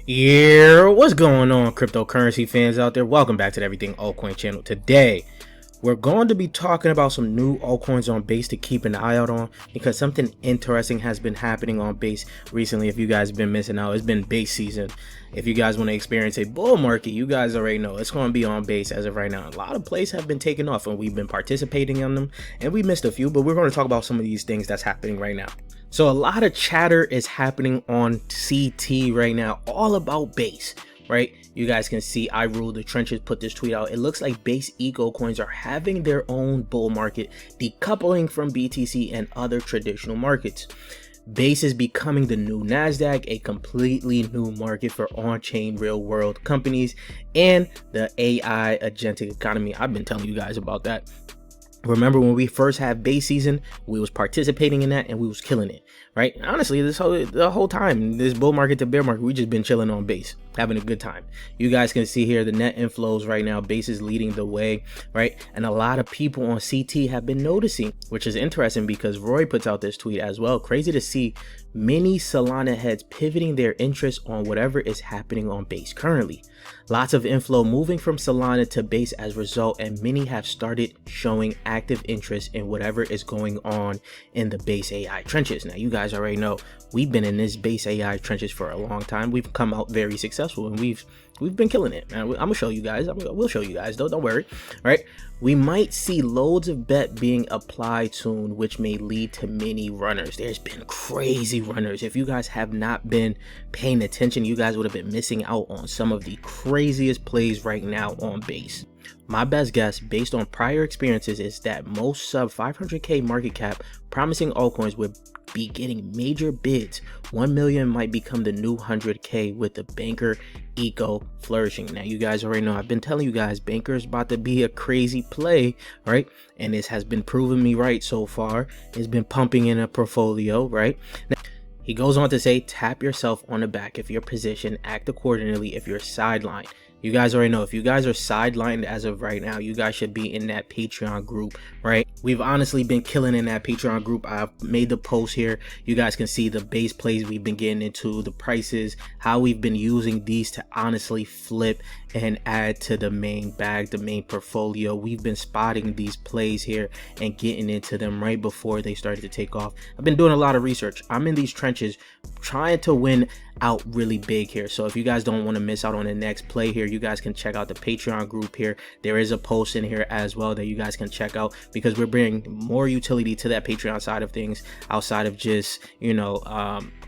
Yeah, what's going on, cryptocurrency fans out there? Welcome back to the Everything Altcoin channel. Today, we're going to be talking about some new altcoins on Base to keep an eye out on, because something interesting has been happening on Base recently. If you guys have been missing out, it's been Base season. If you guys want to experience a bull market, you guys already know it's going to be on Base as of right now. A lot of plays have been taken off and we've been participating in them, and we missed a few, but we're going to talk about some of these things that's happening right now. So a lot of chatter is happening on CT right now, all about Base, right? You guys can see I Rule the Trenches put this tweet out. It looks like Base eco coins are having their own bull market, decoupling from BTC and other traditional markets. Base is becoming the new NASDAQ, a completely new market for on-chain real-world companies and the AI agentic economy. I've been telling you guys about that. Remember when we first had Base season, we was participating in that and we was killing it, right? Honestly, the whole time, this bull market to bear market, we just been chilling on Base, having a good time. You guys can see here the net inflows right now. Base is leading the way, right? And a lot of people on CT have been noticing, which is interesting because Roy puts out this tweet as well. Crazy to see many Solana heads pivoting their interest on whatever is happening on Base currently. Lots of inflow moving from Solana to Base as a result, and many have started showing active interest in whatever is going on in the Base AI trenches. Now, you guys already know we've been in this Base AI trenches for a long time. We've come out very successful and we've been killing it. I'm gonna show you guys. We'll show you guys though. Don't worry. All right. We might see loads of bet being applied soon, which may lead to many runners. There's been crazy runners. If you guys have not been paying attention, you guys would have been missing out on some of the craziest plays right now on Base. My best guess, based on prior experiences, is that most sub 500k market cap promising altcoins would be getting major bids. 1 million might become the new 100k with the banker eco flourishing. Now, you guys already know I've been telling you guys banker is about to be a crazy play, right? And this has been proving me right so far. It's been pumping in a portfolio, right? Now, he goes on to say, tap yourself on the back if you're positioned, act accordingly if you're sidelined. You guys already know if you guys are sidelined as of right now, you guys should be in that Patreon group, right? We've honestly been killing in that Patreon group. I've made the post here. You guys can see the base plays we've been getting into, the prices, how we've been using these to honestly flip and add to the main bag, the main portfolio. We've been spotting these plays here and getting into them right before they started to take off. I've been doing a lot of research. I'm in these trenches trying to win out really big here. So if you guys don't want to miss out on the next play here, you guys can check out the Patreon group here. There is a post in here as well that you guys can check out, because we're bringing more utility to that Patreon side of things outside of just, you know,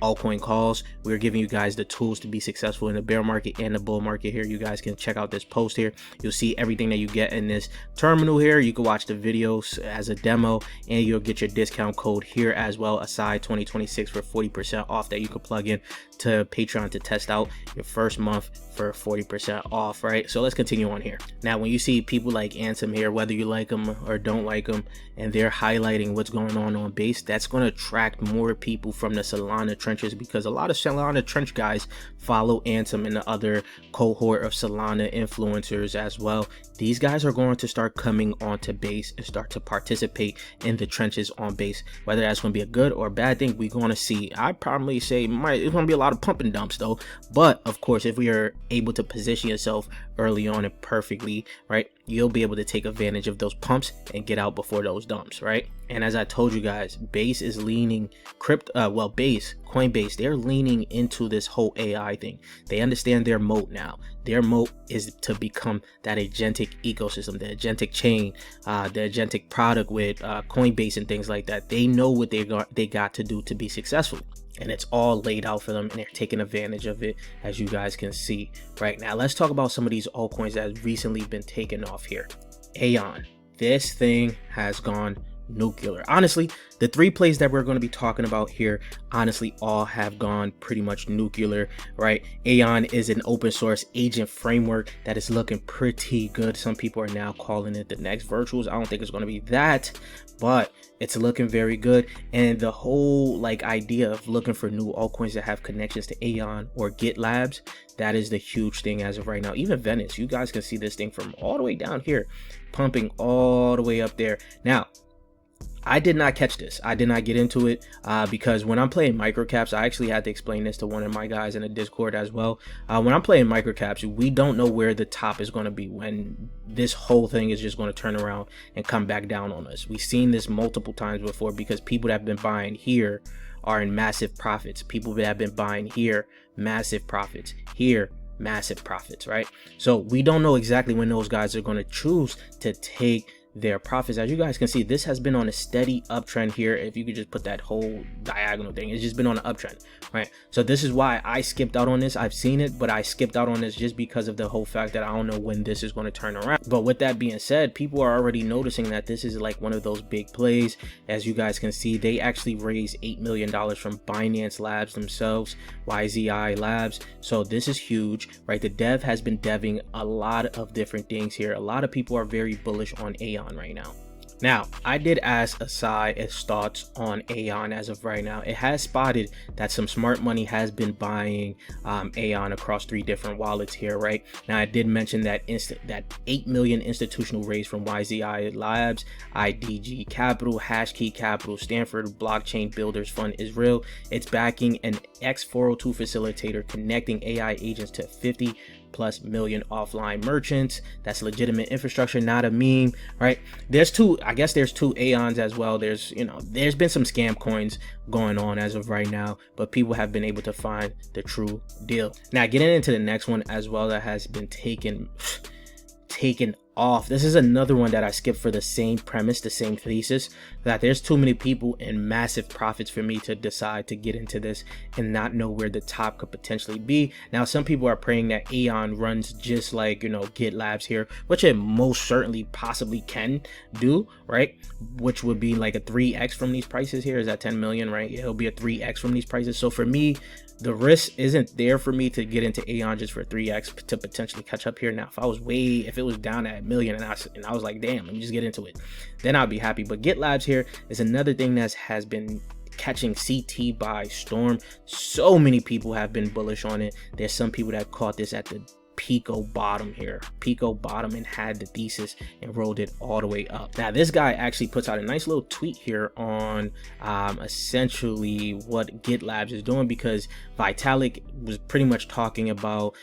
altcoin calls. We're giving you guys the tools to be successful in the bear market and the bull market here. You guys can check out this post here. You'll see everything that you get in this terminal here. You can watch the videos as a demo, and you'll get your discount code here as well, aside 2026 for 40% off that you can plug in to Patreon to test out your first month for 40% off, right? So let's continue on here. Now, when you see people like Ansem here, whether you like them or don't like them, and they're highlighting what's going on Base, that's going to attract more people from the Solana trenches, because a lot of Solana trench guys follow Ansem and the other cohort of Solana influencers as well. These guys are going to start coming onto Base and start to participate in the trenches on Base. Whether that's going to be a good or bad thing, we're going to see. I'd probably say it's going to be a lot of pump and dumps though, but of course, if we are able to position yourself early on and perfectly, right, you'll be able to take advantage of those pumps and get out before those dumps, right? And as I told you guys, Base is leaning Coinbase, they're leaning into this whole AI thing. They understand their moat now. Their moat is to become that agentic ecosystem, the agentic chain, the agentic product with Coinbase and things like that. They know what they got to do to be successful, and it's all laid out for them, and they're taking advantage of it, as you guys can see right now. Let's talk about some of these altcoins that have recently been taken off here. Aeon, this thing has gone nuclear. Honestly, the three plays that we're going to be talking about here, honestly, all have gone pretty much nuclear, right? Aeon is an open source agent framework that is looking pretty good. Some people are now calling it the next virtuals. I don't think it's going to be that, but it's looking very good. And the whole like idea of looking for new altcoins that have connections to Aeon or GitLabs, that is the huge thing as of right now. Even Venice, you guys can see this thing from all the way down here pumping all the way up there. Now, I did not catch this. I did not get into it because when I'm playing microcaps, I actually had to explain this to one of my guys in the Discord as well. When I'm playing microcaps, we don't know where the top is going to be when this whole thing is just going to turn around and come back down on us. We've seen this multiple times before because people that have been buying here are in massive profits. People that have been buying here, massive profits. Here, massive profits, right? So we don't know exactly when those guys are going to choose to take their profits. As you guys can see, this has been on a steady uptrend here. If you could just put that whole diagonal thing, it's just been on an uptrend, right? So this is why I skipped out on this. I've seen it, but I skipped out on this just because of the whole fact that I don't know when this is going to turn around. But with that being said, people are already noticing that this is like one of those big plays. As you guys can see, they actually raised $8 million from Binance Labs themselves, YZI Labs. So this is huge, right? The dev has been deving a lot of different things here. A lot of people are very bullish on aeon right now. Now, I did ask Asai his thoughts on aeon as of right now. It has spotted that some smart money has been buying aeon across 3 different wallets here, right? Now, I did mention that that 8 million institutional raise from YZI Labs, IDG Capital, Hashkey Capital, Stanford Blockchain Builders Fund is real. It's backing an X402 facilitator connecting AI agents to 50+ million offline merchants. That's legitimate infrastructure, not a meme, right? I guess there's 2 aeons as well. There's been some scam coins going on as of right now, but people have been able to find the true deal. Now, getting into the next one as well that has been taken off. This is another one that I skipped for the same premise, the same thesis, that there's too many people in massive profits for me to decide to get into this and not know where the top could potentially be. Now, some people are praying that aeon runs just like, GitLabs here, which it most certainly possibly can do, right? Which would be like a 3x from these prices here. Is that 10 million, right? It'll be a 3x from these prices. So for me, the risk isn't there for me to get into aeon just for 3x to potentially catch up here. Now, if it was down at million and I was like, damn, let me just get into it, then I'll be happy. But GitLabs here is another thing that has been catching CT by storm. So many people have been bullish on it. There's some people that caught this at the Pico bottom here, and had the thesis and rolled it all the way up. Now, this guy actually puts out a nice little tweet here on essentially what GitLabs is doing, because Vitalik was pretty much talking about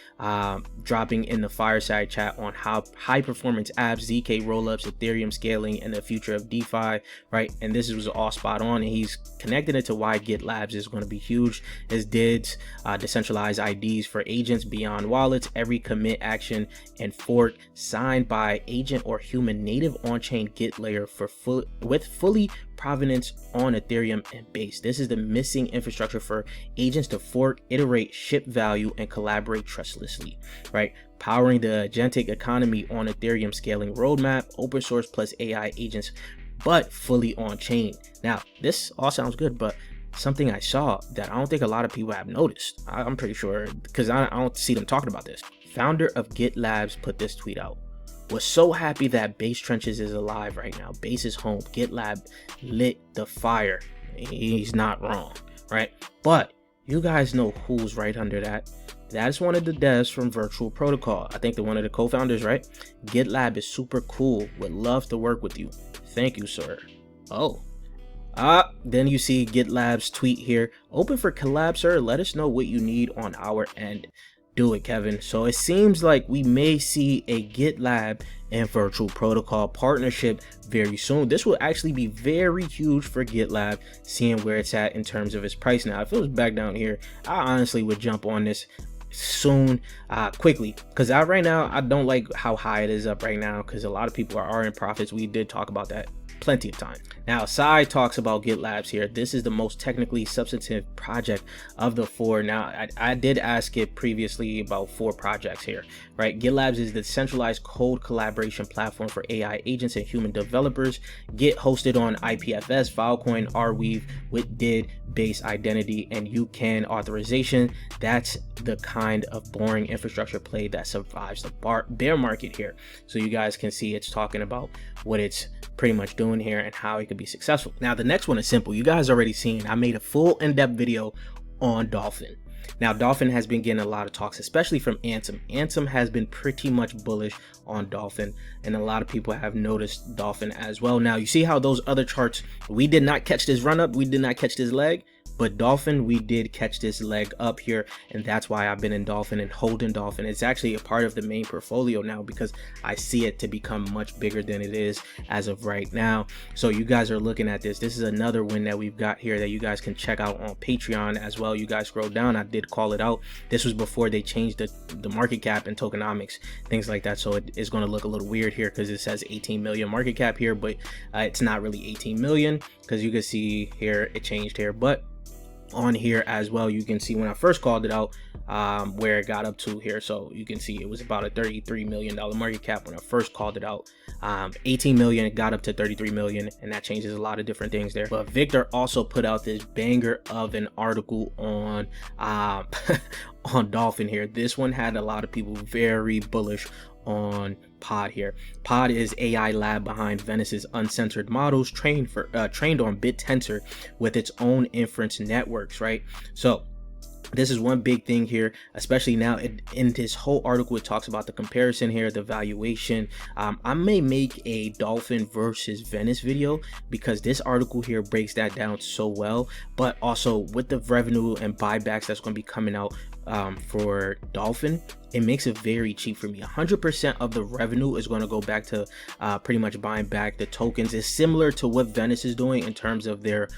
dropping in the fireside chat on how high performance apps, ZK rollups, Ethereum scaling, and the future of DeFi, right? And this was all spot on, and he's connected it to why GitLabs is going to be huge. His DIDs, decentralized IDs for agents beyond wallets, every commit action and fork signed by agent or human native on-chain Git layer with fully provenance on Ethereum and Base. This is the missing infrastructure for agents to fork, iterate, ship value, and collaborate trustlessly, right? Powering the agentic economy on Ethereum scaling roadmap, open source plus AI agents, but fully on chain. Now, this all sounds good, but something I saw that I don't think a lot of people have noticed, I'm pretty sure, because I don't see them talking about this. Founder of GitLabs put this tweet out. Was so happy that Base Trenches is alive right now. Base is home. GitLab lit the fire. He's not wrong, right? But you guys know who's right under that. That's one of the devs from Virtual Protocol. I think they're one of the co-founders, right? GitLab is super cool. Would love to work with you. Thank you, sir. Oh. Then you see GitLab's tweet here. Open for collab, sir. Let us know what you need on our end. Do it, Kevin. So it seems like we may see a GitLab and Virtual Protocol partnership very soon. This will actually be very huge for GitLab, seeing where it's at in terms of its price. Now, if it was back down here, I honestly would jump on this soon, quickly, because right now I don't like how high it is up right now, because a lot of people are in profits. We did talk about that plenty of time. Now, Sai talks about GitLabs here. This is the most technically substantive project of the 4. Now, I did ask it previously about 4 projects here, right? GitLabs is the centralized code collaboration platform for AI agents and human developers. Git hosted on IPFS, Filecoin, Arweave with DID based identity and UCAN authorization. That's the kind of boring infrastructure play that survives the bear market here. So you guys can see it's talking about what it's pretty much doing here and how it could be successful. Now, the next one is simple. You guys already seen, I made a full in-depth video on Dolphin. Now, Dolphin has been getting a lot of talks, especially from Ansem. Ansem has been pretty much bullish on Dolphin, and a lot of people have noticed Dolphin as well. Now, you see how those other charts, we did not catch this run up, we did not catch this leg, but Dolphin, we did catch this leg up here, and that's why I've been in Dolphin and holding Dolphin. It's actually a part of the main portfolio now because I see it to become much bigger than it is as of right now. So you guys are looking at this. This is another win that we've got here that you guys can check out on Patreon as well. You guys scroll down, I did call it out. This was before they changed the market cap and tokenomics, things like that. So it is going to look a little weird here because it says 18 million market cap here, but it's not really 18 million because you can see here it changed here. But on here as well, you can see when I first called it out, where it got up to here. So you can see it was about a $33 million market cap when I first called it out. 18 million, it got up to 33 million, and that changes a lot of different things there. But Victor also put out this banger of an article on on Dolphin here. This one had a lot of people very bullish on POD here. POD is AI lab behind Venice's uncensored models trained on BitTensor with its own inference networks, right? So this is one big thing here, especially now in this whole article. It talks about the comparison here, the valuation. I may make a Dolphin versus Venice video because this article here breaks that down so well. But also with the revenue and buybacks that's going to be coming out for Dolphin, it makes it very cheap for me. 100% of the revenue is going to go back to pretty much buying back the tokens. It's similar to what Venice is doing in terms of their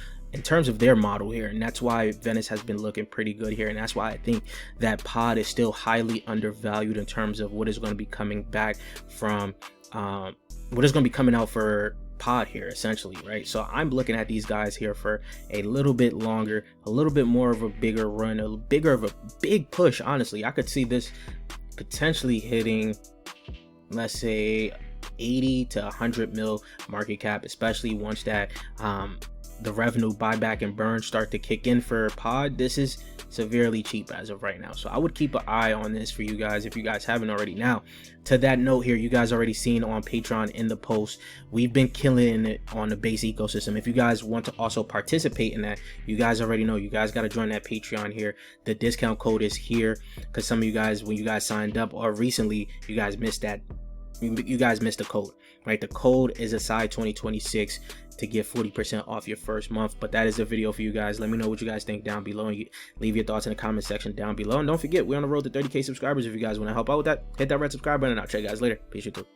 model here, and that's why Venice has been looking pretty good here, and that's why I think that POD is still highly undervalued in terms of what is going to be coming back from what is going to be coming out for POD here, essentially, right? So I'm looking at these guys here for a little bit longer, a little bit more of a bigger run, a big push. Honestly, I could see this potentially hitting, let's say, 80 to 100 mil market cap, especially once that the revenue buyback and burn start to kick in for POD. This is severely cheap as of right now, so I would keep an eye on this for you guys if you guys haven't already. Now, to that note here, you guys already seen on Patreon in the post, we've been killing it on the base ecosystem. If you guys want to also participate in that, you guys already know, you guys got to join that Patreon here. The discount code is here because some of you guys, when you guys signed up or recently, you guys missed that. You guys missed the code, right? The code is aside 2026 to get 40% off your first month. But that is the video for you guys. Let me know what you guys think down below, and leave your thoughts in the comment section down below. And don't forget, we're on the road to 30K subscribers. If you guys want to help out with that, hit that red subscribe button, and I'll check you guys later. Peace, you too.